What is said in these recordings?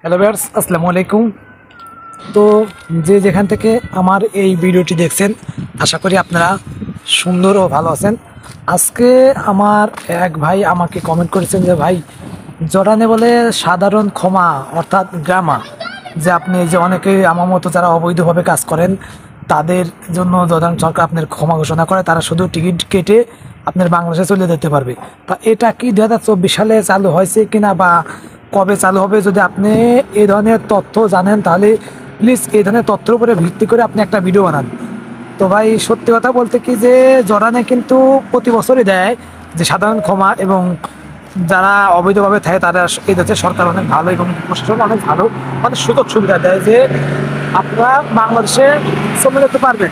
Hello viewers, আসসালামু আলাইকুম। তো যে যেখান থেকে আমার এই ভিডিওটি দেখছেন, আশা করি আপনারা সুন্দর ও ভালো আছেন। আজকে আমার এক ভাই আমাকে কমেন্ট করেছেন যে ভাই, জর্ডানে বলে সাধারণ ক্ষমা অর্থাৎ গ্রামা, যে আপনি যে অনেকে আমার মতো যারা অবৈধভাবে কাজ করেন তাদের জন্য জর্ডান সরকার আপনার ক্ষমা ঘোষণা করে, তারা শুধু টিকিট কেটে আপনার বাংলাদেশে চলে যেতে পারবে। তা এটা কি 2024 সালে চালু হয়েছে কিনা বা কবে চালু হবে, যদি আপনি এই ধরনের তথ্য জানেন তাহলে প্লিজ এই ধরনের তথ্যের উপরে ভিত্তি করে আপনি একটা ভিডিও বানান। তো ভাই, সত্যি কথা বলতে কি যে জর্ডানে কিন্তু প্রতি বছরই দেয় যে সাধারণ ক্ষমা, এবং যারা অবৈধভাবে থাকে তারা এই দেশের সরকার অনেক ভালো এবং প্রশাসন অনেক ভালো, অনেক সুযোগ সুবিধা দেয় যে আপনারা বাংলাদেশে চলে যেতে পারবেন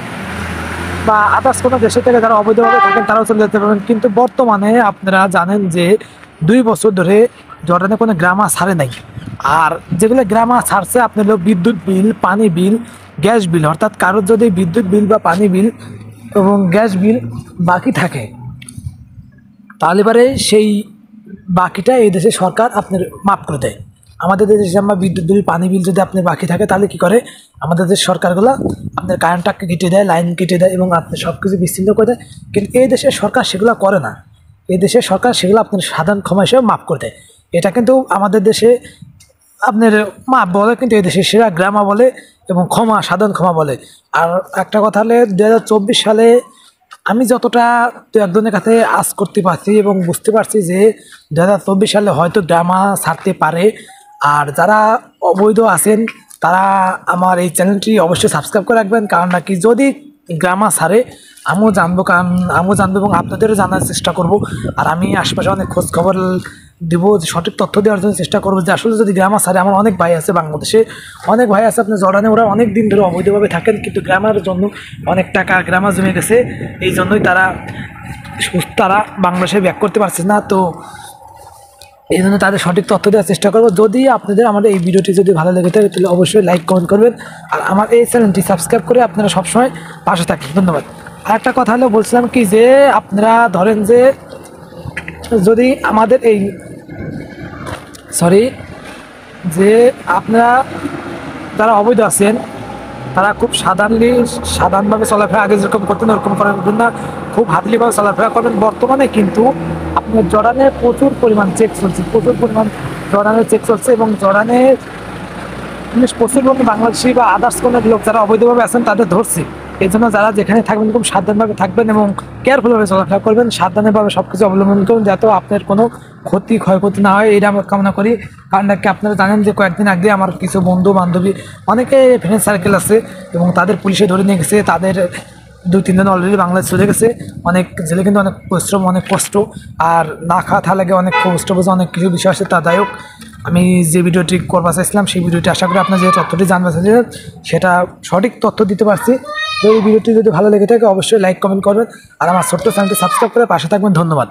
বা আদার্স কোনো দেশে থেকে যারা অবৈধভাবে থাকেন তারাও চলে যেতে পারবেন। কিন্তু বর্তমানে আপনারা জানেন যে 2 বছর ধরে জর্ডানে কোনো গ্রামা ছাড়ে নাই। আর যেগুলো গ্রামা ছাড়ছে আপনার হলো বিদ্যুৎ বিল, পানি বিল, গ্যাস বিল, অর্থাৎ কারোর যদি বিদ্যুৎ বিল বা পানি বিল এবং গ্যাস বিল বাকি থাকে তাহলে পরে সেই বাকিটা এই দেশের সরকার আপনার মাফ করে দেয়। আমাদের দেশে আমরা বিদ্যুৎ বিল, পানি বিল যদি আপনার বাকি থাকে তাহলে কি করে, আমাদের দেশের সরকারগুলো আপনার কারেন্টটাকে কেটে দেয়, লাইন কেটে দেয় এবং আপনার সব কিছু বিচ্ছিন্ন করে দেয়। কিন্তু এই দেশের সরকার সেগুলো করে না। এই দেশের সরকার সেগুলো আপনার সাধারণ ক্ষমা হিসেবে মাফ করে দেয়। এটা কিন্তু আমাদের দেশে আপনার মাপ বলে, কিন্তু এই দেশে সেরা গ্রামা বলে এবং ক্ষমা সাধারণ ক্ষমা বলে। আর একটা কথা হলে 2024 সালে আমি যতটা দু একজনের কাছে আজ করতে পারছি এবং বুঝতে পারছি যে 2024 সালে হয়তো গ্রামা ছাড়তে পারে। আর যারা অবৈধ আছেন তারা আমার এই চ্যানেলটি অবশ্যই সাবস্ক্রাইব করে রাখবেন, কারণ নাকি যদি গ্রামা ছাড়ে আমিও জানবো, কারণ আমিও জানবো এবং আপনাদেরও জানার চেষ্টা করব। আর আমি আশপাশে অনেক খোঁজ খবর দেবো, যে সঠিক তথ্য দেওয়ার জন্য চেষ্টা করবো যে আসলে যদি গ্রামা ছাড়ে। আমার অনেক ভাই আছে বাংলাদেশে, অনেক ভাই আছে আপনার জর্ডানে, ওরা অনেক দিন ধরে অবৈধভাবে থাকেন কিন্তু গ্রামার জন্য অনেক টাকা গ্রামা জমে গেছে, এই জন্যই তারা বাংলাদেশে ব্যাক করতে পারছে না। তো এই জন্য তাদের সঠিক তথ্য দেওয়ার চেষ্টা করবো। যদি আপনাদের আমাদের এই ভিডিওটি যদি ভালো লেগে থাকে তাহলে অবশ্যই লাইক কমেন্ট করবেন আর আমার এই চ্যানেলটি সাবস্ক্রাইব করে আপনারা সবসময় পাশে থাকবেন। ধন্যবাদ। আর একটা কথা হলো, বলছিলাম কি যে আপনারা ধরেন যে যদি আমাদের এই যে আপনারা যারা অবৈধ আছেন তারা খুব সাধারণভাবে চলাফেরা আগে যেরকম করতেন ওরকম করার না, খুব হাতলিভাবে চলাফেরা করবেন। বর্তমানে কিন্তু আপনার জর্ডানে প্রচুর পরিমাণ চেক চলছে, জর্ডানের চেক চলছে এবং জর্ডানে প্রচুর পরিমাণে বাংলাদেশি বা আদার্স কোনো লোক যারা অবৈধভাবে আছেন তাদের ধরছে। এই জন্য যারা যেখানে থাকবেন খুব সাবধানভাবে থাকবেন এবং কেয়ারফুলভাবে চলাফেরা করবেন, সাবধানভাবে সব কিছু অবলম্বন করুন যাতে আপনার কোনো ক্ষয়ক্ষতি না হয়, এটা আমরা কামনা করি। কারণ নাকি আপনারা জানেন যে কয়েকদিন আগে আমার কিছু বন্ধু বান্ধবী, অনেকে ফ্রেন্ড সার্কেল আছে এবং তাদের পুলিশে ধরে নিয়ে গেছে, তাদের 2-3 দিন অলরেডি বাংলাদেশ চলে গেছে। অনেক জেলে কিন্তু অনেক পরিশ্রম, অনেক কষ্ট, আর না খাওয়া থা লাগে, অনেক কষ্ট বোঝা, অনেক কিছু বিষয় আছে। তা যাই হোক, আমি যে ভিডিওটি করবার চাইছিলাম সেই ভিডিওটি আশা করি আপনার যে তথ্যটি জানতে চাইছিলেন সেটা সঠিক তথ্য দিতে পারছি। তো এই ভিডিওটি যদি ভালো লেগে থাকে অবশ্যই লাইক কমেন্ট করবেন আর আমার ছোট্ট চ্যানেলটি সাবস্ক্রাইব করে পাশে থাকবেন। ধন্যবাদ।